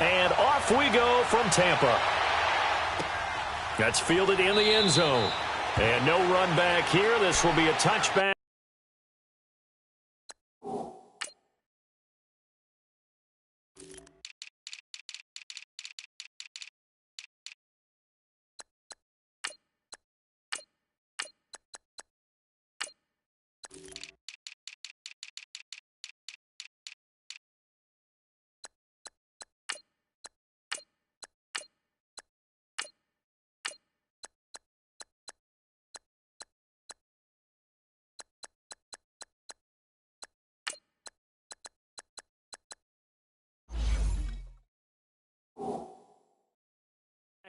And off we go from Tampa. That's fielded in the end zone. And no run back here. This will be a touchback.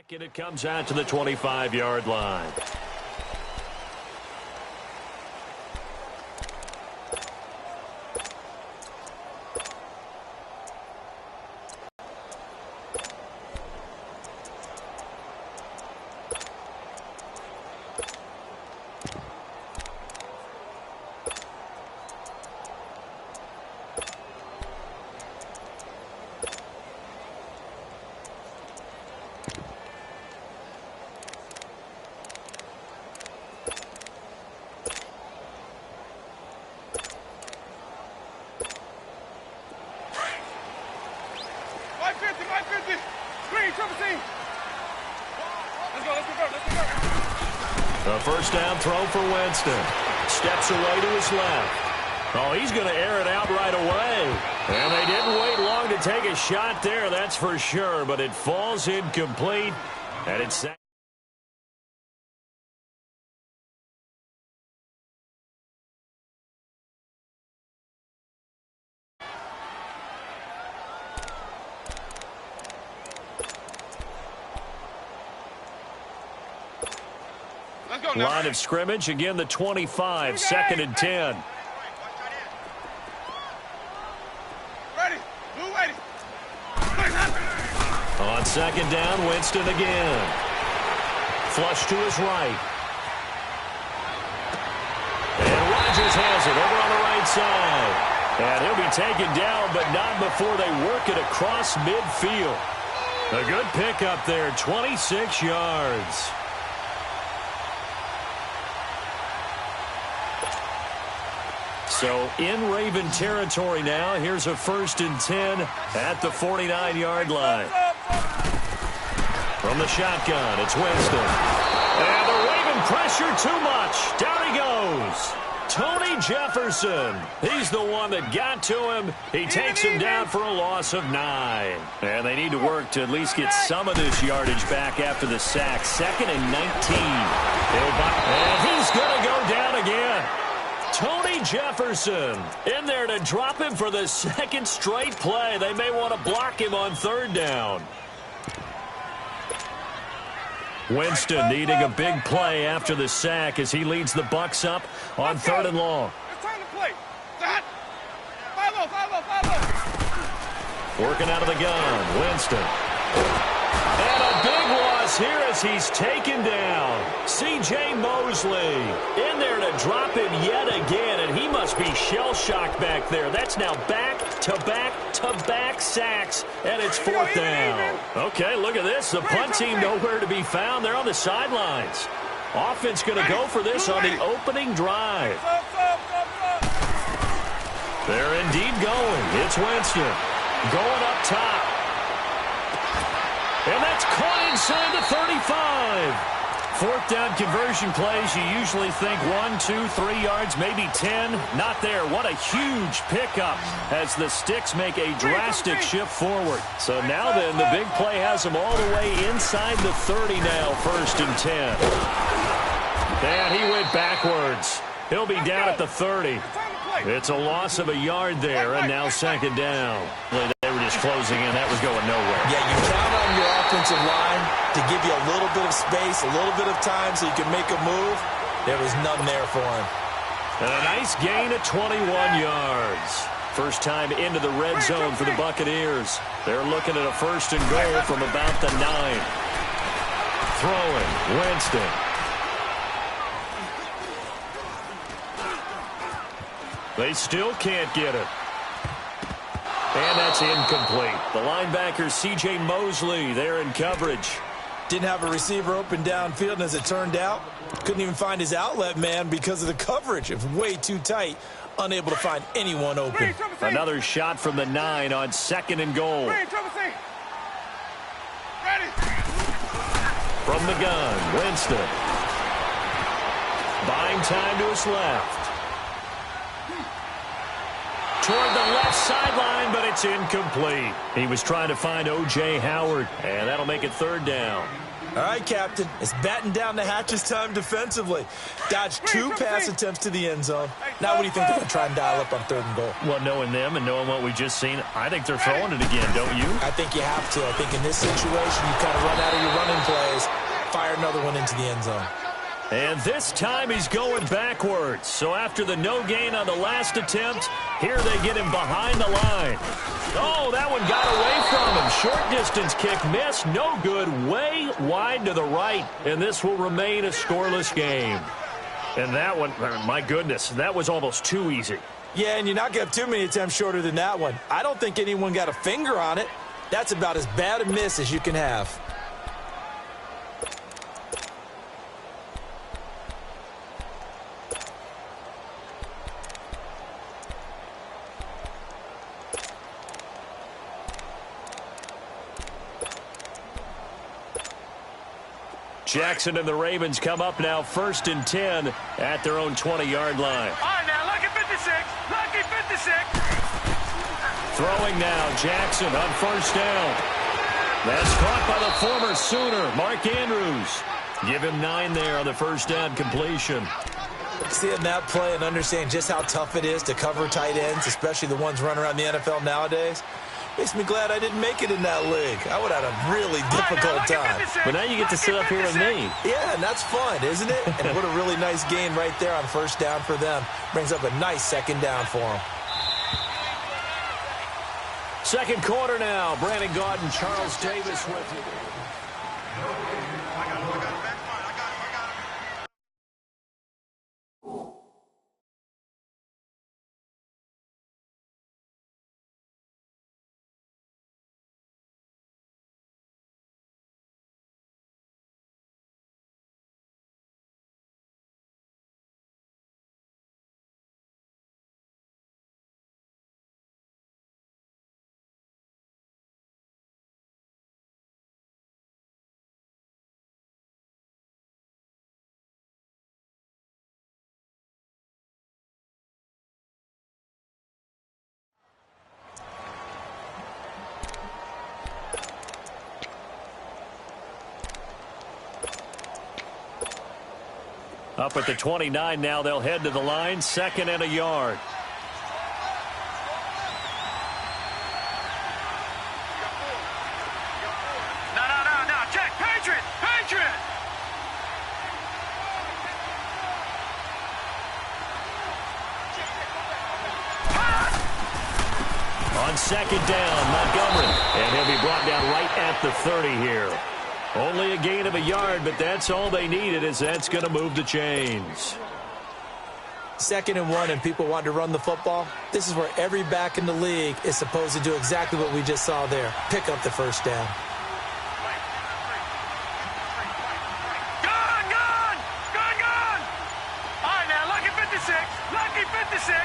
And it comes out to the 25-yard line. A first down throw for Winston. Steps away to his left. Oh, he's going to air it out right away. And they didn't wait long to take a shot there, that's for sure. But it falls incomplete. And it's... Line of scrimmage, again the 25, 2nd and 10. On 2nd down, Winston again. Flush to his right. And Rodgers has it over on the right side. And he'll be taken down, but not before they work it across midfield. A good pickup there, 26 yards. So in Raven territory now. Here's a 1st and 10 at the 49-yard line. From the shotgun, it's Winston. And the Raven pressure too much. Down he goes. Tony Jefferson. He's the one that got to him. He takes him down for a loss of 9. And they need to work to at least get some of this yardage back after the sack. 2nd and 19. And he's going to go down again. Tony Jefferson in there to drop him for the 2nd straight play. They may want to block him on 3rd down. Winston needing a big play after the sack as he leads the Bucs up on 3rd and long. It's time to play. That. 5-0. Working out of the gun, Winston. And a big loss here as he's taken down. C.J. Mosley in there to drop him yet again, and he must be shell-shocked back there. That's now back-to-back-to-back sacks, and it's 4th down. Okay, look at this. The punt team nowhere to be found. They're on the sidelines. Offense going to go for this on the opening drive. They're indeed going. It's Winston going up top. And that's caught inside the 35. 4th down conversion plays, you usually think 1, 2, 3 yards, maybe 10. Not there. What a huge pickup as the Sticks make a drastic shift forward. So now then, the big play has them all the way inside the 30 now, 1st and 10. And he went backwards. He'll be down at the 30. It's a loss of a yard there, and now 2nd down. They were just closing in. That was going nowhere. Yeah, you count on your offensive line to give you a little bit of space, a little bit of time so you can make a move. There was none there for him. And a nice gain of 21 yards. First time into the red zone for the Buccaneers. They're looking at a 1st and goal from about the 9. Throwing, Winston. They still can't get it. And that's incomplete. The linebacker, C.J. Mosley, there in coverage. Didn't have a receiver open downfield, and as it turned out, couldn't even find his outlet man because of the coverage. It was way too tight, unable to find anyone open. Another shot from the 9 on 2nd and goal. From the gun, Winston. Buying time to his left. Toward the left sideline, but it's incomplete. He was trying to find O.J. Howard, and that'll make it 3rd down. All right, Captain. It's batten down the hatches time defensively. Dodged 2 pass attempts to the end zone. Now what do you think they're going to try and dial up on 3rd and goal? Well, knowing them and knowing what we just seen, I think they're throwing it again, don't you? I think you have to. I think in this situation, you kind of run out of your running plays, fire another one into the end zone. And this time he's going backwards. So after the no gain on the last attempt, here they get him behind the line. Oh, that one got away from him. Short distance kick missed. No good. Way wide to the right. And this will remain a scoreless game. And that one, my goodness, that was almost too easy. Yeah, and you're not going to have too many attempts shorter than that one. I don't think anyone got a finger on it. That's about as bad a miss as you can have. Jackson and the Ravens come up now 1st and 10 at their own 20-yard line. All right, now, lucky 56. Lucky 56. Throwing now, Jackson on 1st down. That's caught by the former Sooner, Mark Andrews. Give him 9 there on the 1st down completion. Seeing that play and understanding just how tough it is to cover tight ends, especially the ones running around the NFL nowadays, makes me glad I didn't make it in that league. I would have had a really difficult time. But now you get to sit up here with me. Yeah, and that's fun, isn't it? And what a really nice gain right there on 1st down for them. Brings up a nice 2nd down for them. 2nd quarter now. Brandon Gaudin, Charles Davis with you. Up at the 29 now, they'll head to the line, 2nd and a yard. No, check, Patriot. On 2nd down, Montgomery, and he'll be brought down right at the 30 here. Only a gain of a yard, but that's all they needed, as that's going to move the chains. 2nd and 1, and people want to run the football. This is where every back in the league is supposed to do exactly what we just saw there. Pick up the 1st down. Gun! All right, now, lucky 56. Lucky 56.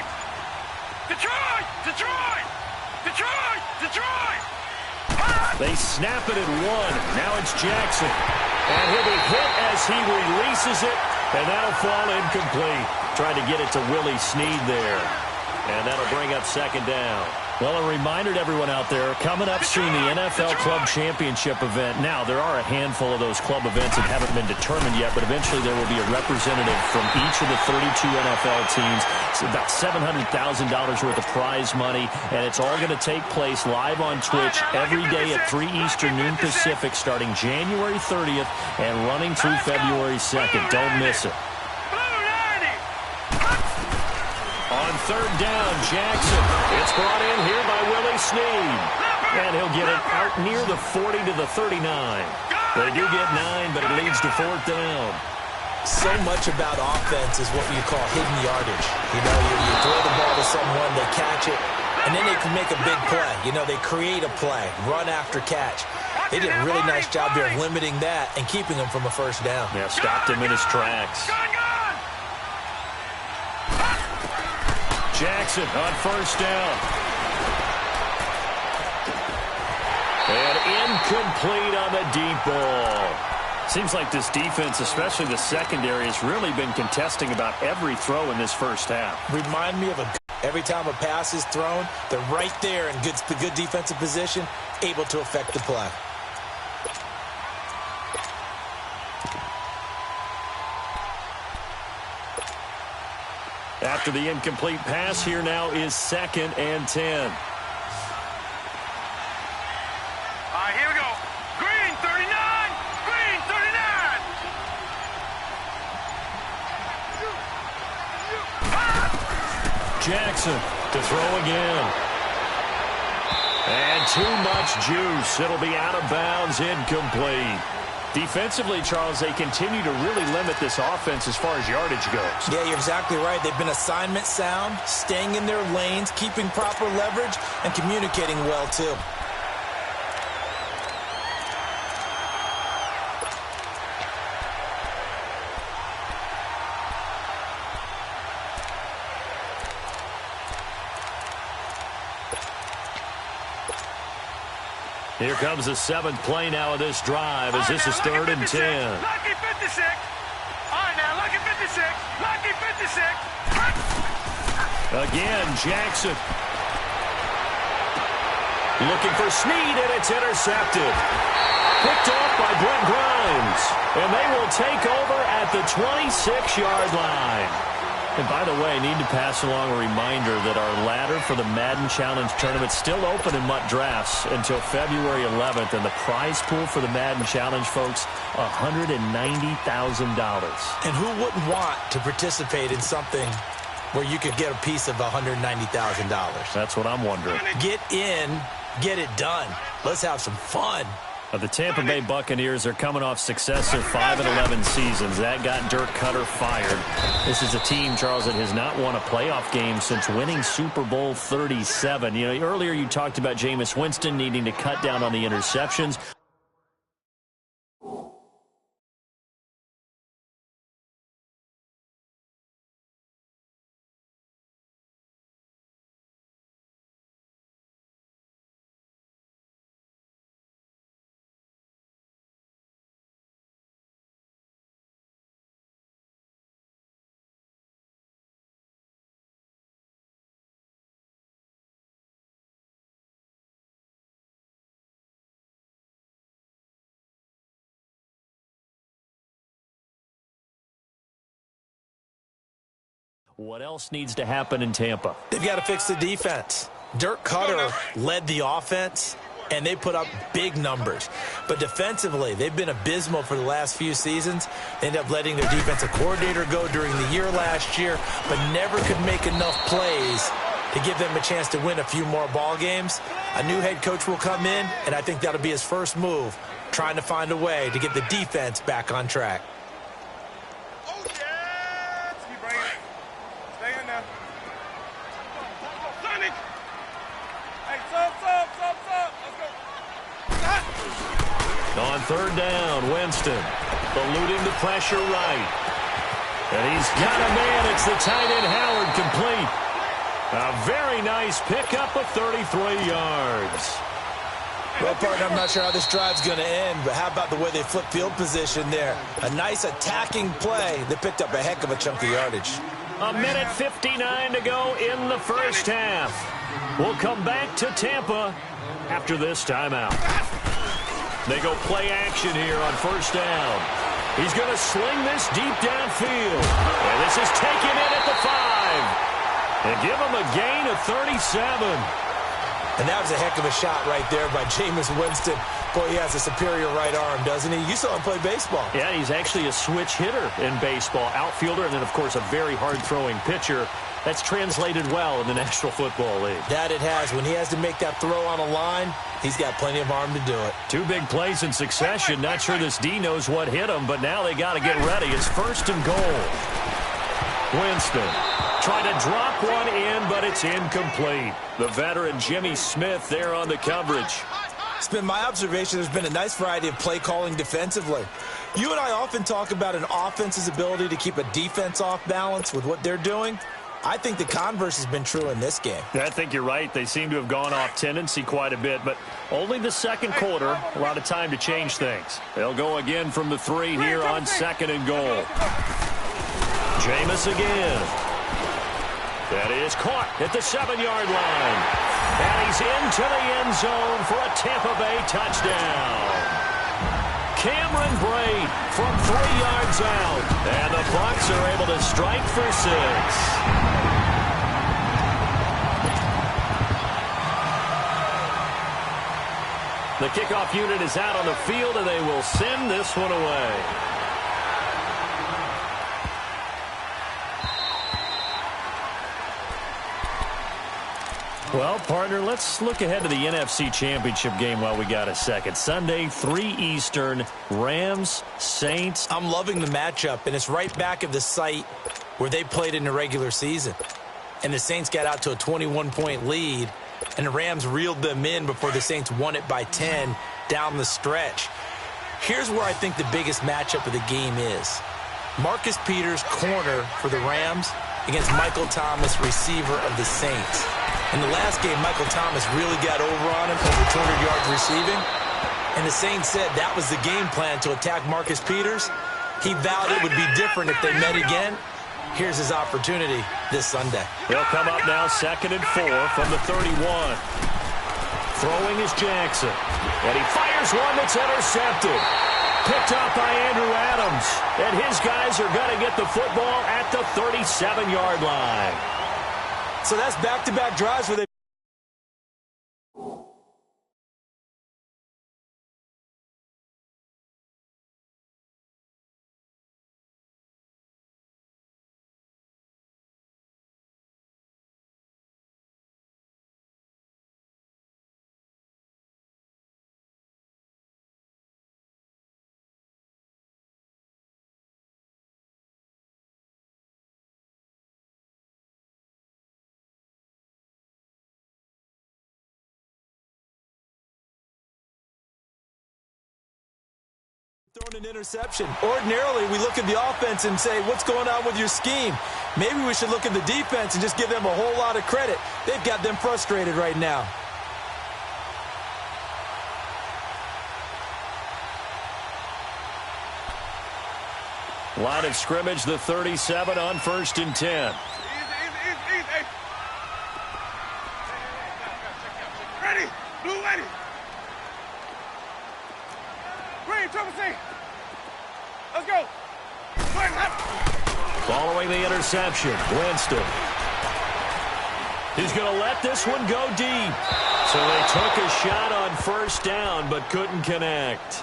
Detroit! They snap it at 1. Now it's Jackson. And he'll be hit as he releases it, and that'll fall incomplete. Trying to get it to Willie Snead there. And that'll bring up 2nd down. Well, a reminder to everyone out there, coming up soon, the NFL Club Championship event. Now, there are a handful of those club events that haven't been determined yet, but eventually there will be a representative from each of the 32 NFL teams. It's about $700,000 worth of prize money, and it's all going to take place live on Twitch every day at 3 Eastern, noon Pacific, starting January 30th and running through February 2nd. Don't miss it. On 3rd down, Jackson. It's brought in here by Willie Snead. And he'll get it out near the 40 to the 39. They do get 9, but it leads to 4th down. So much about offense is what you call hidden yardage. You know, you throw the ball to someone, they catch it, And then they can make a big play. You know, they create a play, run after catch. They did a really nice job here of limiting that and keeping him from a first down. Yeah, stopped him in his tracks. Jackson on first down. And incomplete on the deep ball. Seems like this defense, especially the secondary, has really been contesting about every throw in this first half. Remind me of every time a pass is thrown, they're right there in good defensive position, able to affect the play. After the incomplete pass, here now is 2nd and 10. Here we go. Green 39. Green 39. Jackson to throw again. And too much juice. It'll be out of bounds, incomplete. Defensively, Charles, they continue to really limit this offense as far as yardage goes. Yeah, you're exactly right. They've been assignment sound, staying in their lanes, keeping proper leverage, and communicating well, too. Here comes the 7th play now of this drive as this is 3rd and 10. Lucky 56. All right, now, lucky 56. Lucky 56. Again, Jackson. Looking for Snead, and it's intercepted. Picked off by Brent Grimes. And they will take over at the 26-yard line. And by the way, I need to pass along a reminder that our ladder for the Madden Challenge Tournament is still open in MUT Drafts until February 11th. And the prize pool for the Madden Challenge, folks, $190,000. And who wouldn't want to participate in something where you could get a piece of $190,000? That's what I'm wondering. Get in, get it done. Let's have some fun. The Tampa Bay Buccaneers are coming off successive 5-11 seasons. That got Dirk Cutter fired. This is a team, Charles, that has not won a playoff game since winning Super Bowl 37. You know, earlier you talked about Jameis Winston needing to cut down on the interceptions. What else needs to happen in Tampa? They've got to fix the defense. Dirk Cutter led the offense, and they put up big numbers. But defensively, they've been abysmal for the last few seasons. They ended up letting their defensive coordinator go during the year last year, but never could make enough plays to give them a chance to win a few more ball games. A new head coach will come in, and I think that'll be his first move, trying to find a way to get the defense back on track. On 3rd down, Winston eluding the pressure right. And he's got a man. It's the tight end Howard complete. A very nice pickup of 33 yards. Well, partner, I'm not sure how this drive's going to end, but how about the way they flip field position there? A nice attacking play. They picked up a heck of a chunk of yardage. A minute 59 to go in the first half. We'll come back to Tampa after this timeout. They go play action here on 1st down. He's going to sling this deep downfield. And this is taken in at the 5. And give him a gain of 37. And that was a heck of a shot right there by Jameis Winston. Boy, he has a superior right arm, doesn't he? You saw him play baseball. Yeah, he's actually a switch hitter in baseball. Outfielder, and then, of course, a very hard-throwing pitcher. That's translated well in the National Football League. That it has. When he has to make that throw on a line, he's got plenty of arm to do it. 2 big plays in succession. Not sure this D knows what hit him, but now they got to get ready. It's 1st and goal. Winston Trying to drop one in, but it's incomplete. The veteran Jimmy Smith there on the coverage. It's been my observation there's been a nice variety of play calling defensively. You and I often talk about an offense's ability to keep a defense off balance with what they're doing. I think the converse has been true in this game. I think you're right. They seem to have gone off tendency quite a bit, but only the second quarter. A lot of time to change things. They'll go again from the 3 here on 2nd and goal. Jameis again. That is caught at the 7-yard line. And he's into the end zone for a Tampa Bay touchdown. Cameron Braid from 3 yards out. And the Bucs are able to strike for 6. The kickoff unit is out on the field, and they will send this one away. Well, partner, let's look ahead to the NFC Championship game while we got a second. Sunday, 3 Eastern, Rams, Saints. I'm loving the matchup, and it's right back at the site where they played in the regular season. And the Saints got out to a 21-point lead, and the Rams reeled them in before the Saints won it by 10 down the stretch. Here's where I think the biggest matchup of the game is. Marcus Peters, corner for the Rams, against Michael Thomas, receiver of the Saints. In the last game, Michael Thomas really got over on him, over 200 yards receiving. And the Saints said that was the game plan, to attack Marcus Peters. He vowed it would be different if they met again. Here's his opportunity this Sunday. He'll come up now 2nd and 4 from the 31. Throwing is Jackson. And he fires one that's intercepted. Picked up by Andrew Adams. And his guys are going to get the football at the 37-yard line. So that's back-to-back drives where they... Thrown an interception. Ordinarily, we look at the offense and say, what's going on with your scheme? Maybe we should look at the defense and just give them a whole lot of credit. They've got them frustrated right now. Line of scrimmage, the 37 on 1st and 10. Easy. Ready. Blue ready. Green, triple C. Let's go. Following the interception, Winston. He's going to let this one go deep. So they took a shot on 1st down, but couldn't connect.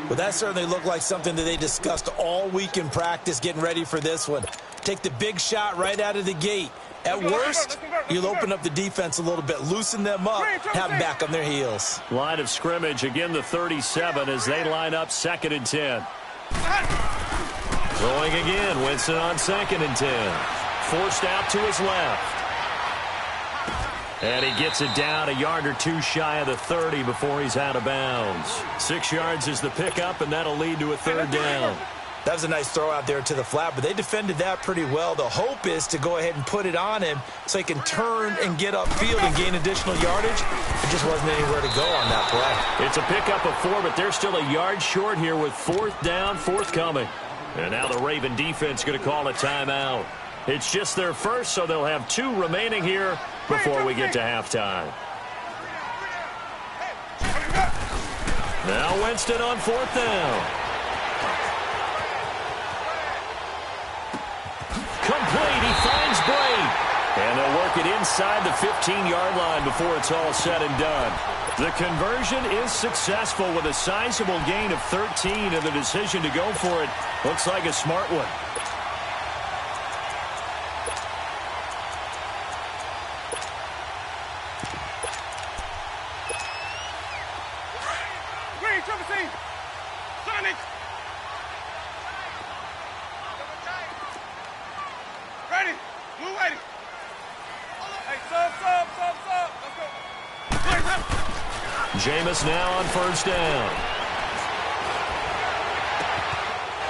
Well, that certainly looked like something that they discussed all week in practice getting ready for this one. Take the big shot right out of the gate. At worst, you'll open up the defense a little bit, loosen them up, have them back on their heels. Line of scrimmage, again the 37 as they line up 2nd and 10. Throwing again, Winston on 2nd and 10. Forced out to his left. And he gets it down a yard or 2 shy of the 30 before he's out of bounds. 6 yards is the pickup, and that'll lead to a 3rd down. That was a nice throw out there to the flat, but they defended that pretty well. The hope is to go ahead and put it on him so he can turn and get upfield and gain additional yardage. There just wasn't anywhere to go on that play. It's a pickup of 4, but they're still a yard short here with 4th down, 4th coming. And now the Raven defense going to call a timeout. It's just their first, so they'll have 2 remaining here before we get to halftime. Now Winston on 4th down. Complete, he finds Braid. And they'll work it inside the 15-yard line before it's all said and done. The conversion is successful with a sizable gain of 13, and the decision to go for it looks like a smart one. Green, triple C. Sonic. Ready. Blue ready. Jameis now on first down.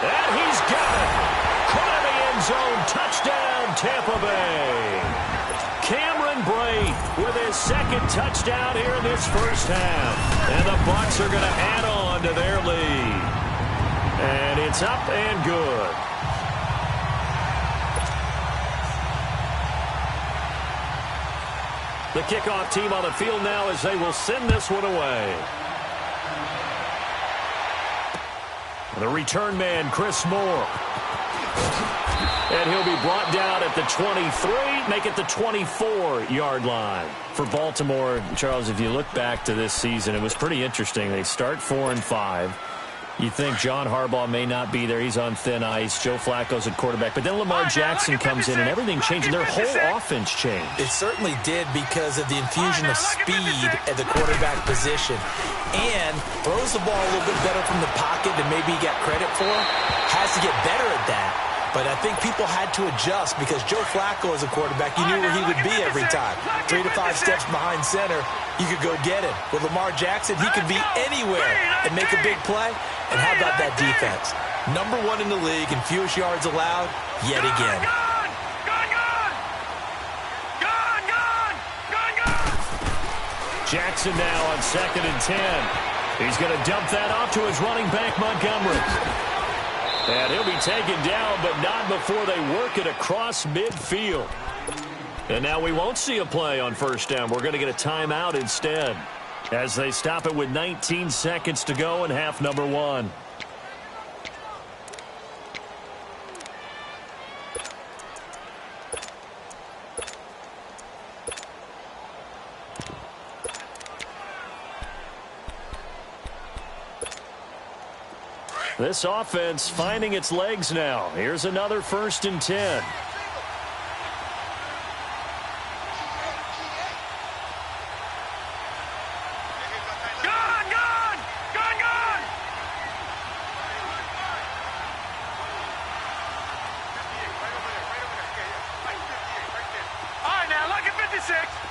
And he's got it. Caught in the end zone. Touchdown, Tampa Bay. Cameron Brate with his second touchdown here in this first half. And the Bucs are going to add on to their lead. And it's up and good. The kickoff team on the field now as they will send this one away. The return man, Chris Moore. And he'll be brought down at the 23, make it the 24-yard line. For Baltimore, Charles, if you look back to this season, it was pretty interesting. They start 4-5. You think John Harbaugh may not be there. He's on thin ice. Joe Flacco's at quarterback. But then Lamar Jackson comes in, and everything changed. Their whole offense changed. It certainly did because of the infusion of speed at the quarterback position. And throws the ball a little bit better from the pocket than maybe he got credit for. Has to get better at that. But I think people had to adjust because Joe Flacco as a quarterback, you knew where he would be every time. 3 to 5 steps behind center, you could go get it. With Lamar Jackson, he could be anywhere and make a big play. And how about that defense? Number 1 in the league in fewest yards allowed yet again. Jackson now on 2nd and 10. He's going to dump that off to his running back, Montgomery. And he'll be taken down, but not before they work it across midfield. And now we won't see a play on first down. We're going to get a timeout instead as they stop it with 19 seconds to go in half number 1. This offense finding its legs now. Here's another 1st and 10.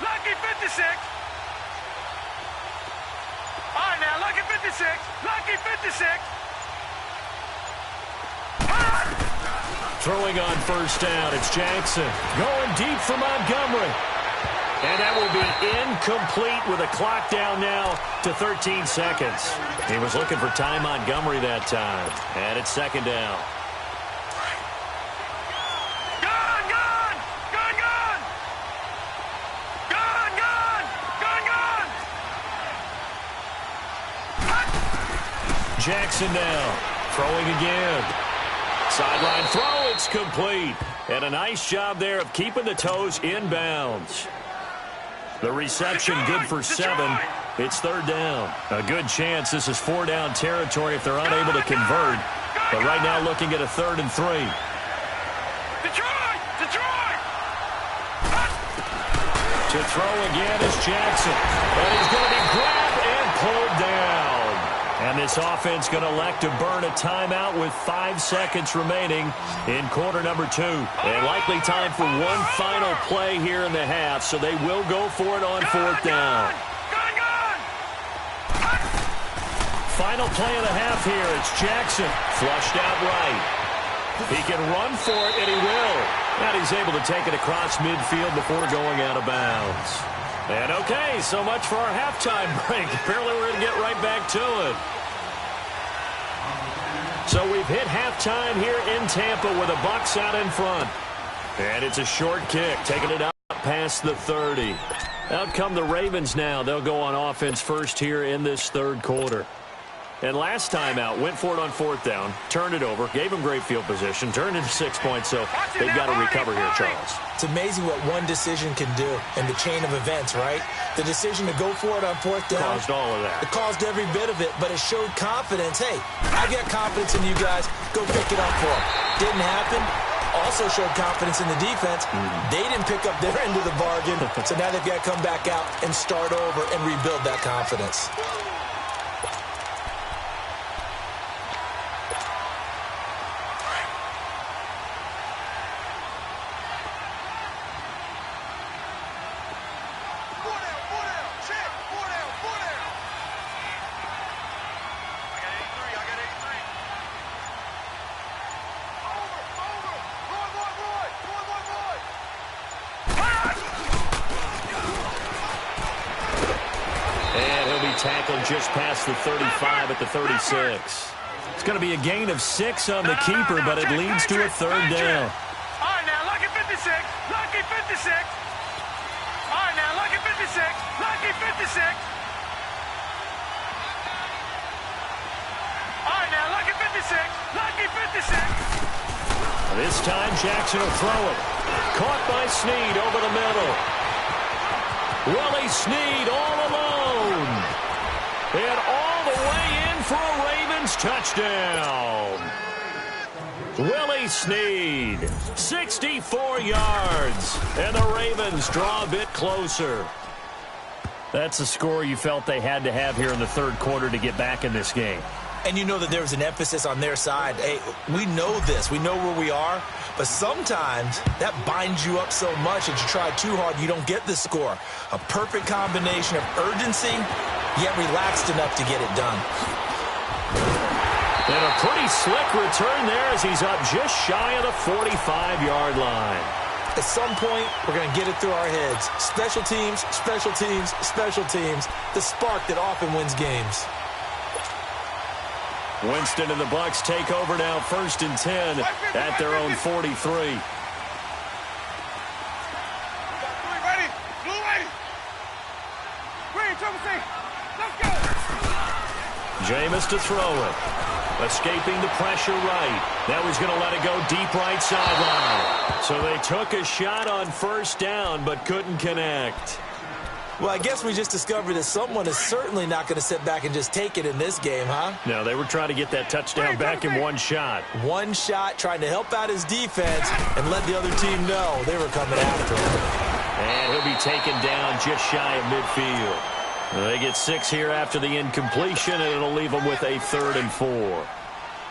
Lucky 56. All right, now, lucky 56. Lucky 56. Throwing on first down, it's Jackson. Going deep for Montgomery. And that will be incomplete with a clock down now to 13 seconds. He was looking for Ty Montgomery that time. And it's 2nd down. Jackson now, throwing again. Sideline throw, it's complete. And a nice job there of keeping the toes in bounds. The reception good for 7. It's 3rd down. A good chance this is 4-down territory if they're unable to convert. But right now looking at a 3rd and 3. Detroit! To throw again is Jackson. And he's going to be grabbed and pulled down. And this offense going to elect to burn a timeout with 5 seconds remaining in quarter number 2. And likely time for one final play here in the half, so they will go for it on 4th down. Final play of the half here. It's Jackson, flushed out right. He can run for it, and he will. And he's able to take it across midfield before going out of bounds. And okay, so much for our halftime break. Apparently we're going to get right back to it. So we've hit halftime here in Tampa with the Bucs out in front. And it's a short kick, taking it out past the 30. Out come the Ravens now. They'll go on offense first here in this 3rd quarter. And last time out, went for it on 4th down, turned it over, gave them great field position, turned into 6 points, so they've got to recover here, Charles. It's amazing what one decision can do in the chain of events, right? The decision to go for it on 4th down. Caused all of that. It caused every bit of it, but it showed confidence. Hey, I got confidence in you guys. Go pick it up for them. Didn't happen. Also showed confidence in the defense. They didn't pick up their end of the bargain, so now they've got to come back out and start over and rebuild that confidence. tackled just past the 35 at the 36. It's going to be a gain of 6 on the keeper, but it leads to a third down. All right, now, lucky 56. Lucky 56. All right, now, lucky 56. Lucky 56. All right, now, lucky 56. Lucky 56. This time, Jackson will throw it. Caught by Snead over the middle. Willie Snead all alone. And all the way in for a Ravens touchdown. Willie Snead, 64 yards. And the Ravens draw a bit closer. That's a score you felt they had to have here in the third quarter to get back in this game. And you know that there was an emphasis on their side. Hey, we know this. We know where we are. But sometimes that binds you up so much that you try too hard, you don't get the score. A perfect combination of urgency, yet relaxed enough to get it done. And a pretty slick return there as he's up just shy of the 45-yard line. At some point, we're going to get it through our heads. Special teams, special teams, special teams. The spark that often wins games. Winston and the Bucs take over now, 1st and 10 at their own 43. Ready? Blue ready. Green, trouble C. Let's go. Jameis to throw it. Escaping the pressure right. That was going to let it go deep right sideline. So they took a shot on 1st down, but couldn't connect. Well, I guess we just discovered that someone is certainly not going to sit back and just take it in this game, huh? No, they were trying to get that touchdown back in one shot. One shot, trying to help out his defense and let the other team know they were coming after him. And he'll be taken down just shy of midfield. They get 6 here after the incompletion, and it'll leave them with a 3rd and 4.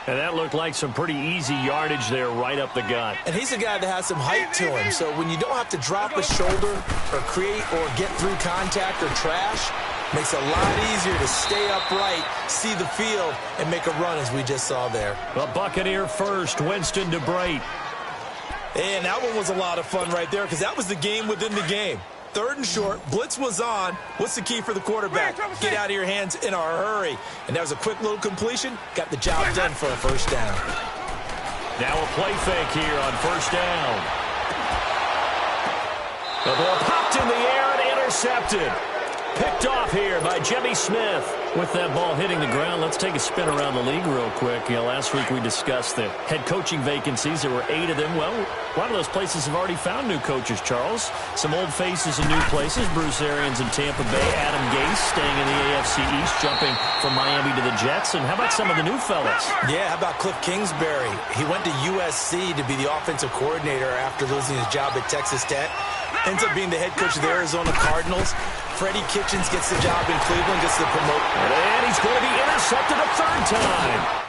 And that looked like some pretty easy yardage there right up the gut. And he's a guy that has some height to him, so when you don't have to drop a shoulder or create or get through contact or trash, makes it a lot easier to stay upright, see the field, and make a run as we just saw there. The Buccaneer first, Winston to Brate. And that one was a lot of fun right there because that was the game within the game. 3rd and short, blitz was on. What's the key for the quarterback? Get out of your hands in a hurry. And that was a quick little completion. Got the job done for a 1st down. Now a play fake here on 1st down. The ball popped in the air and intercepted. Picked off here by Jimmy Smith. With that ball hitting the ground, let's take a spin around the league real quick. Last week we discussed the head coaching vacancies. There were 8 of them. Well, a lot of those places have already found new coaches, Charles. Some old faces in new places. Bruce Arians in Tampa Bay. Adam Gase staying in the AFC East, jumping from Miami to the Jets. And how about some of the new fellas? Yeah, how about Cliff Kingsbury? He went to USC to be the offensive coordinator after losing his job at Texas Tech. Ends up being the head coach of the Arizona Cardinals. Freddie Kitchens gets the job in Cleveland, gets the promotion. And he's going to be intercepted a 3rd time.